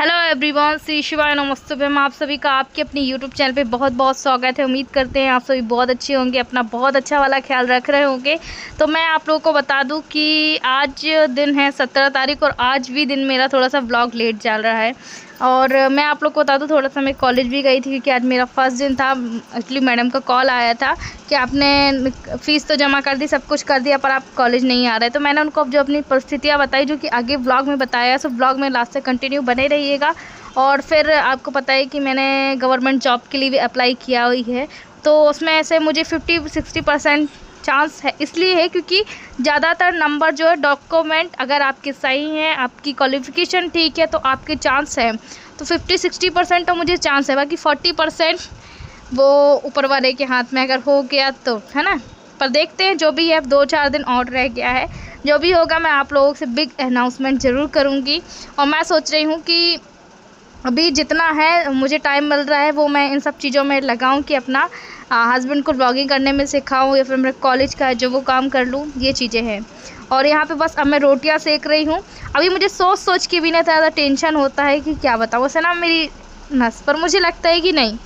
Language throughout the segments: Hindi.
हेलो एवरीवन, श्री शिवाय नमस्ते मैम। आप सभी का आपके अपनी यूट्यूब चैनल पे बहुत बहुत स्वागत है। उम्मीद करते हैं आप सभी बहुत अच्छे होंगे, अपना बहुत अच्छा वाला ख्याल रख रहे होंगे। तो मैं आप लोगों को बता दूं कि आज दिन है 17 तारीख और आज भी दिन मेरा थोड़ा सा व्लॉग लेट चल रहा है। और मैं आप लोग को बता दूं, थोड़ा सा मैं कॉलेज भी गई थी क्योंकि आज मेरा फर्स्ट दिन था। एक्चुअली मैडम का कॉल आया था कि आपने फ़ीस तो जमा कर दी, सब कुछ कर दिया, पर आप कॉलेज नहीं आ रहे। तो मैंने उनको जो अपनी परिस्थितियाँ बताई, जो कि आगे व्लॉग में बताया, सो व्लॉग में लास्ट तक कंटिन्यू बने रहिएगा। और फिर आपको पता है कि मैंने गवर्नमेंट जॉब के लिए भी अप्लाई किया हुई है, तो उसमें से मुझे 50-60% चांस है। इसलिए है क्योंकि ज़्यादातर नंबर जो है डॉक्यूमेंट अगर आपके सही हैं, आपकी क्वालिफ़िकेशन ठीक है, तो आपके चांस है। तो 50-60% तो मुझे चांस है, बाकी 40% वो ऊपर वाले के हाथ में अगर हो गया तो, है ना। पर देखते हैं, जो भी है, 2-4 दिन और रह गया है। जो भी होगा मैं आप लोगों से बिग अनाउंसमेंट ज़रूर करूँगी। और मैं सोच रही हूँ कि अभी जितना है मुझे टाइम मिल रहा है वो मैं इन सब चीज़ों में लगाऊं कि अपना हस्बैंड को ब्लॉगिंग करने में सिखाऊं, या फिर मेरे कॉलेज का है जो वो काम कर लूं। ये चीज़ें हैं। और यहाँ पे बस अब मैं रोटियां सेक रही हूँ। अभी मुझे सोच के भी ना ज़्यादा टेंशन होता है कि क्या बताऊँ, वैसे ना मेरी नस पर मुझे लगता है कि नहीं।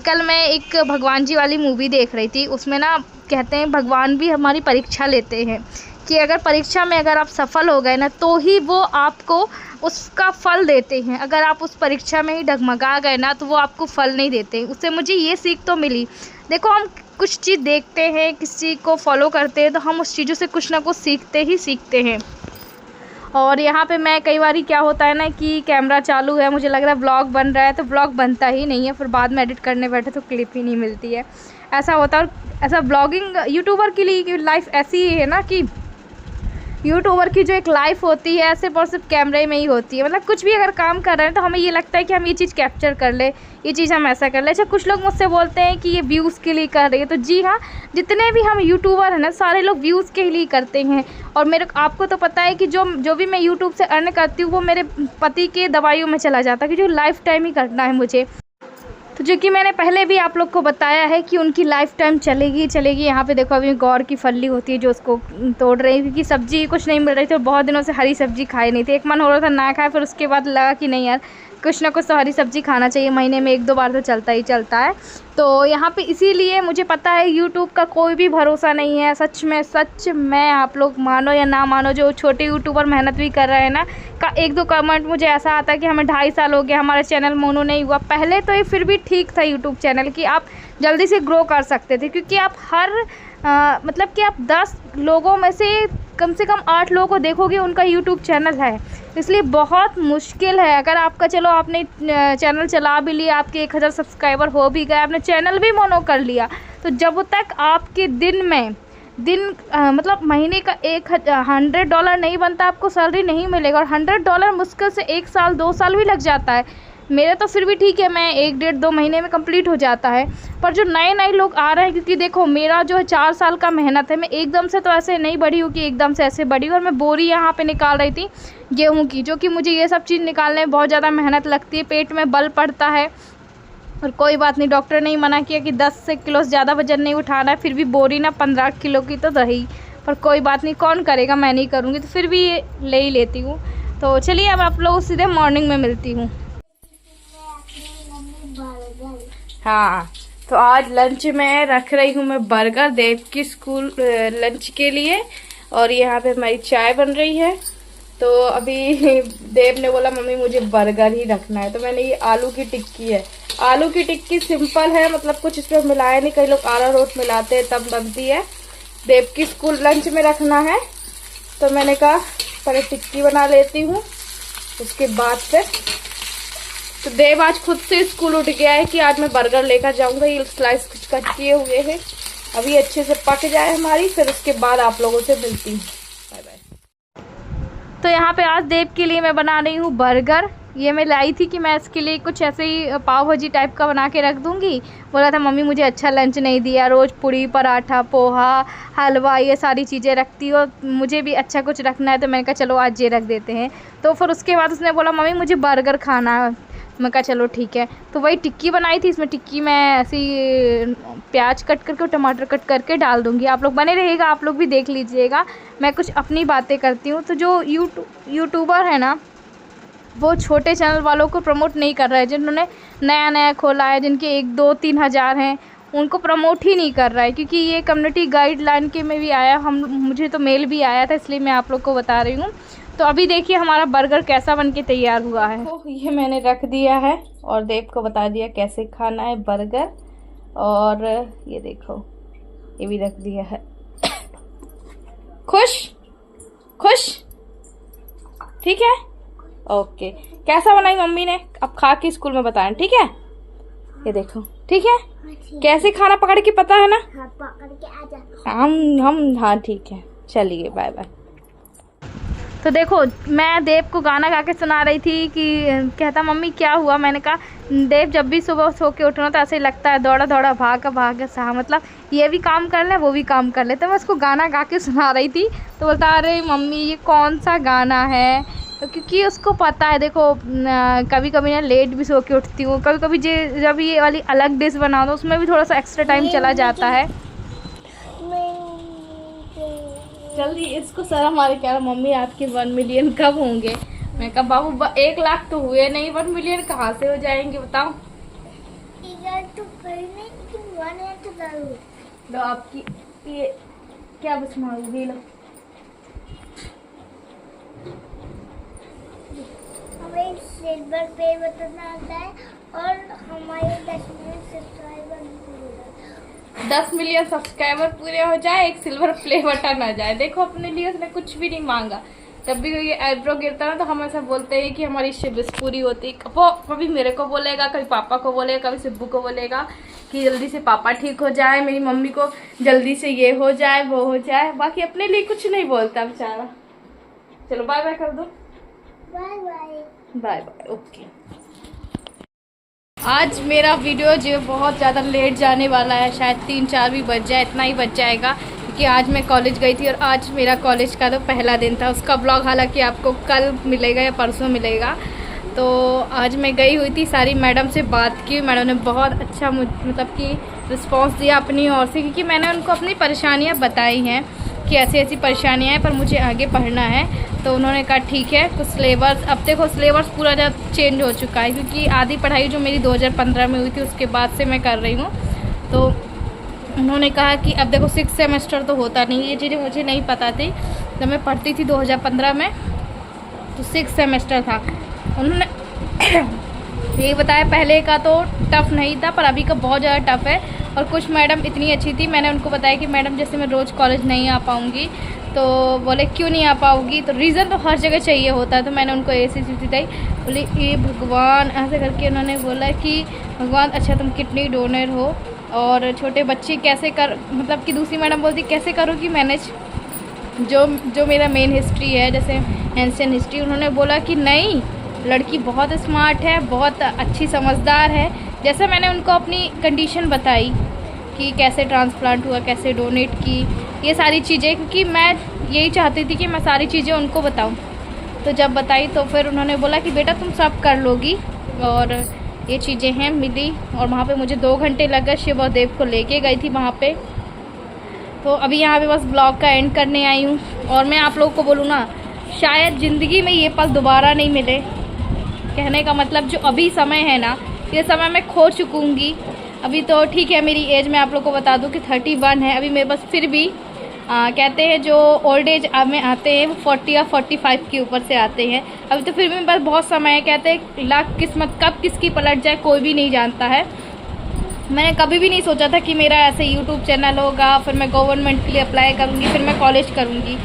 कल मैं एक भगवान जी वाली मूवी देख रही थी, उसमें ना कहते हैं भगवान भी हमारी परीक्षा लेते हैं कि अगर परीक्षा में अगर आप सफल हो गए ना, तो ही वो आपको उसका फल देते हैं। अगर आप उस परीक्षा में ही डगमगा गए ना, तो वो आपको फल नहीं देते। उससे मुझे ये सीख तो मिली। देखो, हम कुछ चीज़ देखते हैं, किसी को फॉलो करते हैं, तो हम उस चीज़ों से कुछ ना कुछ सीखते हैं। और यहाँ पे मैं कई बार क्या होता है ना कि कैमरा चालू है, मुझे लग रहा है व्लॉग बन रहा है, तो व्लॉग बनता ही नहीं है। फिर बाद में एडिट करने बैठे तो क्लिप ही नहीं मिलती है। ऐसा होता है। और ऐसा ब्लॉगिंग यूट्यूबर के लिए लाइफ ऐसी ही है ना कि यूट्यूबर की जो एक लाइफ होती है सिर्फ और सिर्फ कैमरे में ही होती है। मतलब कुछ भी अगर काम कर रहे हैं तो हमें ये लगता है कि हम ये चीज़ कैप्चर कर ले, ये चीज़ हम ऐसा कर ले। अच्छा, कुछ लोग मुझसे बोलते हैं कि ये व्यूज़ के लिए कर रही है, तो जी हाँ, जितने भी हम यूट्यूबर हैं ना, सारे लोग व्यूज़ के लिए करते हैं। और मेरे आपको तो पता है कि जो भी मैं यूट्यूब से अर्न करती हूँ वो मेरे पति के दवाइयों में चला जाता है, कि जो लाइफ टाइम ही करना है मुझे। तो जो कि मैंने पहले भी आप लोग को बताया है कि उनकी लाइफ टाइम चलेगी। यहाँ पे देखो, अभी गौर की फली होती है जो उसको तोड़ रही है, क्योंकि सब्जी कुछ नहीं मिल रही थी और बहुत दिनों से हरी सब्जी खाई नहीं थी। एक मन हो रहा था ना खाए, फिर उसके बाद लगा कि नहीं यार, कुछ ना कुछ तो हरी सब्जी खाना चाहिए। महीने में 1-2 बार तो चलता ही चलता है। तो यहाँ पे इसीलिए मुझे पता है यूट्यूब का कोई भी भरोसा नहीं है। सच में आप लोग मानो या ना मानो, जो छोटे यूट्यूबर मेहनत भी कर रहे हैं ना, का 1-2 कमेंट मुझे ऐसा आता है कि हमें 2.5 साल हो गया, हमारा चैनल मोनो नहीं हुआ। पहले तो ये फिर भी ठीक था यूट्यूब चैनल कि आप जल्दी से ग्रो कर सकते थे, क्योंकि आप मतलब कि आप 10 लोगों में से कम 8 लोगों को देखोगे उनका यूट्यूब चैनल है। इसलिए बहुत मुश्किल है। अगर आपका, चलो आपने चैनल चला भी लिया, आपके 1000 सब्सक्राइबर हो भी गए, आपने चैनल भी मोनो कर लिया, तो जब तक आपके मतलब महीने का $100 नहीं बनता, आपको सैलरी नहीं मिलेगा। और $100 मुश्किल से 1 साल 2 साल भी लग जाता है। मेरा तो फिर भी ठीक है, मैं 1-1.5-2 महीने में कंप्लीट हो जाता है। पर जो नए लोग आ रहे हैं, क्योंकि देखो मेरा जो है 4 साल का मेहनत है, मैं एकदम से तो ऐसे नहीं बढ़ी हूँ कि एकदम से ऐसे बढ़ी। और मैं बोरी यहाँ पे निकाल रही थी गेहूँ की, जो कि मुझे ये सब चीज़ निकालने में बहुत ज़्यादा मेहनत लगती है, पेट में बल पड़ता है। और कोई बात नहीं, डॉक्टर ने ही मना किया कि 10 किलो से ज़्यादा वजन नहीं उठाना है। फिर भी बोरी ना 15 किलो की तो रही, पर कोई बात नहीं, कौन करेगा, मैं नहीं करूँगी, तो फिर भी ले ही लेती हूँ। तो चलिए, अब आप लोग सीधे मॉर्निंग में मिलती हूँ। हाँ, तो आज लंच में रख रही हूँ मैं बर्गर, देव की स्कूल लंच के लिए। और यहाँ पे हमारी चाय बन रही है। तो अभी देव ने बोला मम्मी मुझे बर्गर ही रखना है, तो मैंने ये आलू की टिक्की है। आलू की टिक्की सिंपल है, मतलब कुछ इसमें मिलाया नहीं। कई लोग अरारोट मिलाते हैं तब बनती है। देव की स्कूल लंच में रखना है, तो मैंने कहा पहले टिक्की बना लेती हूँ, उसके बाद फिर। तो देव आज खुद से स्कूल उठ गया है कि आज मैं बर्गर लेकर जाऊंगा। ये स्लाइस कुछ कट किए हुए हैं, अभी अच्छे से पक जाए हमारी, फिर उसके बाद आप लोगों से मिलती हूँ। Bye bye. तो यहाँ पे आज देव के लिए मैं बना रही हूँ बर्गर। ये मैं लाई थी कि मैं इसके लिए कुछ ऐसे ही पाव भाजी टाइप का बना के रख दूँगी। बोला था मम्मी मुझे अच्छा लंच नहीं दिया, रोज़ पूड़ी पराठा पोहा हलवा ये सारी चीज़ें रखती हो, मुझे भी अच्छा कुछ रखना है। तो मैंने कहा चलो आज ये रख देते हैं। तो फिर उसके बाद उसने बोला मम्मी मुझे बर्गर खाना है। मैं कहा चलो ठीक है। तो वही टिक्की बनाई थी, इसमें टिक्की मैं ऐसी प्याज कट करके और टमाटर कट करके डाल दूँगी। आप लोग बने रहिएगा, आप लोग भी देख लीजिएगा। मैं कुछ अपनी बातें करती हूँ। तो जो यूट्यूबर है ना, वो छोटे चैनल वालों को प्रमोट नहीं कर रहा है, जिन्होंने नया नया खोला है, जिनके 1 2 3 हज़ार हैं, उनको प्रमोट ही नहीं कर रहा है। क्योंकि ये कम्युनिटी गाइडलाइन के में भी आया, मुझे तो मेल भी आया था, इसलिए मैं आप लोग को बता रही हूँ। तो अभी देखिए हमारा बर्गर कैसा बन के तैयार हुआ है। तो ये मैंने रख दिया है और देव को बता दिया कैसे खाना है बर्गर। और ये देखो ये भी रख दिया है। खुश खुश, ठीक है, ओके। कैसा बनाई मम्मी ने, अब खा के स्कूल में बताएं, ठीक है। ये देखो, ठीक है, कैसे खाना पकड़ के पता है ना। हाँ, पकड़ के आ जा। हम हाँ ठीक है, चलिए बाय बाय। तो देखो मैं देव को गाना गा के सुना रही थी कि कहता मम्मी क्या हुआ। मैंने कहा देव जब भी सुबह सो के उठना तो ऐसे ही लगता है दौड़ा दौड़ा भाग सा, मतलब ये भी काम कर ले वो भी काम कर ले। तो मैं उसको गाना गा के सुना रही थी, तो बोलता अरे मम्मी ये कौन सा गाना है। तो क्योंकि उसको पता है, देखो कभी कभी ना लेट भी सो के उठती हूँ, कभी कभी जब ये वाली अलग डिश बना दो उसमें भी थोड़ा सा एक्स्ट्रा टाइम चला जाता है। जल्दी इसको सर हमारे कह मम्मी आपके 1 मिलियन कब होंगे। मैं कहा बाबू 1 लाख तो हुए नहीं, 1 मिलियन कहाँ से हो जाएंगे बताओ। लो आपकी ये क्या बस मांगोगी, लो हमें सिल्वर पे बटन आता है और हमारे 10 मिलियन सब्सक्राइबर 10 मिलियन सब्सक्राइबर पूरे हो जाए, एक सिल्वर प्ले बटन आ जाए। देखो अपने लिए उसने कुछ भी नहीं मांगा। जब भी ये आईब्रो गिरता है ना तो हम ऐसा बोलते हैं कि हमारी विश पूरी होती है। वो कभी मेरे को बोलेगा, कभी पापा को बोलेगा, कभी सिब्बू को बोलेगा कि जल्दी से पापा ठीक हो जाए, मेरी मम्मी को जल्दी से ये हो जाए वो हो जाए। बाकी अपने लिए कुछ नहीं बोलता बेचारा। चलो बाय बाय कर दो। Bye bye bye bye, okay. आज मेरा वीडियो जो बहुत ज़्यादा लेट जाने वाला है, शायद 3-4 भी बज जाए, इतना ही बच जाएगा। क्योंकि आज मैं कॉलेज गई थी और आज मेरा कॉलेज का तो पहला दिन था। उसका ब्लॉग हालांकि आपको कल मिलेगा या परसों मिलेगा। तो आज मैं गई हुई थी, सारी मैडम से बात की, मैडम ने बहुत अच्छा मतलब कि रिस्पॉन्स दिया अपनी ओर से। क्योंकि मैंने उनको अपनी परेशानियाँ बताई हैं कि ऐसी ऐसी परेशानियाँ हैं पर मुझे आगे पढ़ना है। तो उन्होंने कहा ठीक है, कुछ सिलेबस, अब देखो सिलेबस पूरा जब चेंज हो चुका है। क्योंकि आधी पढ़ाई जो मेरी 2015 में हुई थी उसके बाद से मैं कर रही हूँ। तो उन्होंने कहा कि अब देखो 6 सेमेस्टर तो होता नहीं, ये चीज़ें मुझे नहीं पता थी। जब मैं पढ़ती थी 2015 में तो 6 सेमेस्टर था। उन्होंने ये बताया पहले का तो टफ़ नहीं था पर अभी का बहुत ज़्यादा टफ़ है। और कुछ मैडम इतनी अच्छी थी, मैंने उनको बताया कि मैडम जैसे मैं रोज़ कॉलेज नहीं आ पाऊँगी। तो बोले क्यों नहीं आ पाओगी, तो रीज़न तो हर जगह चाहिए होता है। तो मैंने उनको ऐसी चीज़ बताई, बोले ये भगवान, ऐसे करके उन्होंने बोला कि भगवान अच्छा तुम किडनी डोनर हो और छोटे बच्चे कैसे कर, मतलब कि दूसरी मैडम बोलती कैसे करोगी मैनेज जो मेरा मेन हिस्ट्री है जैसे एंशियंट हिस्ट्री। उन्होंने बोला कि नहीं, लड़की बहुत स्मार्ट है, बहुत अच्छी समझदार है। जैसे मैंने उनको अपनी कंडीशन बताई कि कैसे ट्रांसप्लांट हुआ, कैसे डोनेट की, ये सारी चीज़ें, क्योंकि मैं यही चाहती थी कि मैं सारी चीज़ें उनको बताऊं। तो जब बताई तो फिर उन्होंने बोला कि बेटा तुम सब कर लोगी। और ये चीज़ें हैं मिली। और वहाँ पे मुझे 2 घंटे लगा, शिव और देव को लेके गई थी वहाँ पे। तो अभी यहाँ पे बस ब्लॉग का एंड करने आई हूँ। और मैं आप लोगों को बोलूँ ना, शायद ज़िंदगी में ये पल दोबारा नहीं मिले। कहने का मतलब जो अभी समय है ना, ये समय मैं खो चुकूँगी। अभी तो ठीक है, मेरी एज मैं आप लोग को बता दूं कि 31 है अभी मेरे पास। फिर भी कहते हैं जो ओल्ड एज में आते हैं वो 40 या 45 के ऊपर से आते हैं। अभी तो फिर भी मेरे पास बहुत समय है। कहते हैं लाख किस्मत कब किसकी पलट जाए कोई भी नहीं जानता है। मैंने कभी भी नहीं सोचा था कि मेरा ऐसे यूट्यूब चैनल होगा, फिर मैं गवर्नमेंट के लिए अप्लाई करूँगी, फिर मैं कॉलेज करूँगी।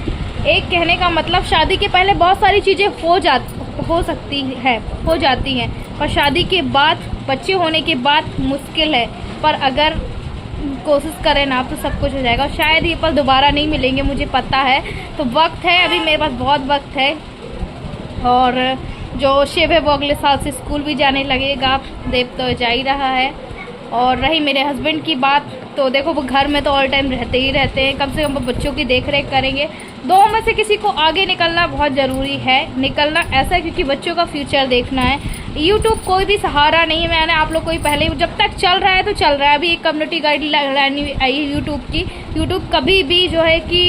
एक कहने का मतलब शादी के पहले बहुत सारी चीज़ें हो जाती हैं पर शादी के बाद, बच्चे होने के बाद मुश्किल है। पर अगर कोशिश करें ना तो सब कुछ हो जाएगा। शायद ये पल दोबारा नहीं मिलेंगे, मुझे पता है। तो वक्त है, अभी मेरे पास बहुत वक्त है। और जो शिव है वो अगले साल से स्कूल भी जाने लगेगा, देव तो जा ही रहा है। और रही मेरे हस्बैंड की बात, तो देखो वो घर में तो ऑल टाइम रहते ही रहते हैं, कम से कम वो बच्चों की देख रेख करेंगे। दो में से किसी को आगे निकलना बहुत ज़रूरी है। निकलना ऐसा है क्योंकि बच्चों का फ्यूचर देखना है। यूट्यूब कोई भी सहारा नहीं है। मैंने आप लोग को ही पहले, जब तक चल रहा है तो चल रहा है। अभी एक कम्युनिटी गाइडलाइन आई है यूट्यूब की। यूट्यूब कभी भी जो है कि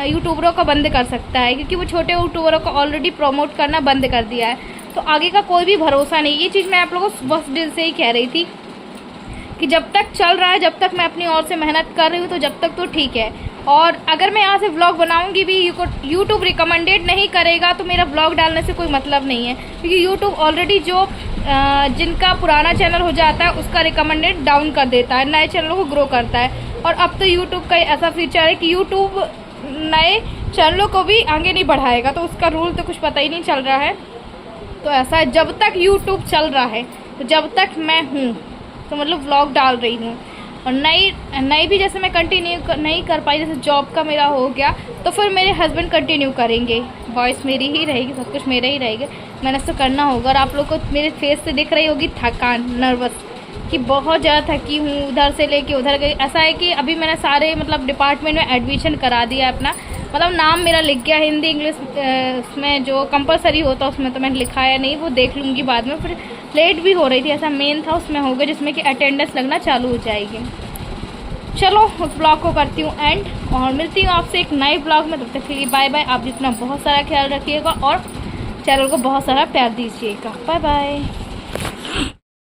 यूट्यूबरों को बंद कर सकता है, क्योंकि वो छोटे यूट्यूबरों को ऑलरेडी प्रमोट करना बंद कर दिया है। तो आगे का कोई भी भरोसा नहीं। ये चीज़ मैं आप लोगों को बस दिल से ही कह रही थी कि जब तक चल रहा है, जब तक मैं अपनी ओर से मेहनत कर रही हूँ, तो जब तक तो ठीक है। और अगर मैं यहाँ से व्लॉग बनाऊँगी भी, यूट्यूब रिकमेंडेड नहीं करेगा तो मेरा व्लॉग डालने से कोई मतलब नहीं है, क्योंकि यूट्यूब ऑलरेडी जो जिनका पुराना चैनल हो जाता है उसका रिकमेंडेड डाउन कर देता है, नए चैनलों को ग्रो करता है। और अब तो यूट्यूब का ऐसा फीचर है कि यूट्यूब नए चैनलों को भी आगे नहीं बढ़ाएगा, तो उसका रूल तो कुछ पता ही नहीं चल रहा है। तो ऐसा है, जब तक यूट्यूब चल रहा है, तो जब तक मैं हूँ, तो मतलब व्लॉग डाल रही हूँ। और नई भी जैसे मैं कंटिन्यू नहीं कर पाई, जैसे जॉब का मेरा हो गया, तो फिर मेरे हस्बैंड कंटिन्यू करेंगे, वॉइस मेरी ही रहेगी, सब कुछ मेरा ही रहेगा, मैंने तो करना होगा। और आप लोग को मेरे फेस से दिख रही होगी थकान, नर्वस, कि बहुत ज़्यादा थकी हूँ, उधर से लेके उधर गई। ऐसा है कि अभी मैंने सारे मतलब डिपार्टमेंट में एडमिशन करा दिया अपना, मतलब नाम मेरा लिख गया, हिंदी इंग्लिश में जो कंपलसरी होता है उसमें तो मैंने लिखाया नहीं, वो देख लूँगी बाद में। फिर लेट भी हो रही थी, ऐसा मेन था, उसमें हो गया जिसमें कि अटेंडेंस लगना चालू हो जाएगी। चलो उस ब्लॉग को करती हूँ एंड, और मिलती हूँ आपसे एक नए ब्लॉग में। तब तक के लिए बाय बाय। आप जितना बहुत सारा ख्याल रखिएगा और चैनल को बहुत सारा प्यार दीजिएगा। Bye bye.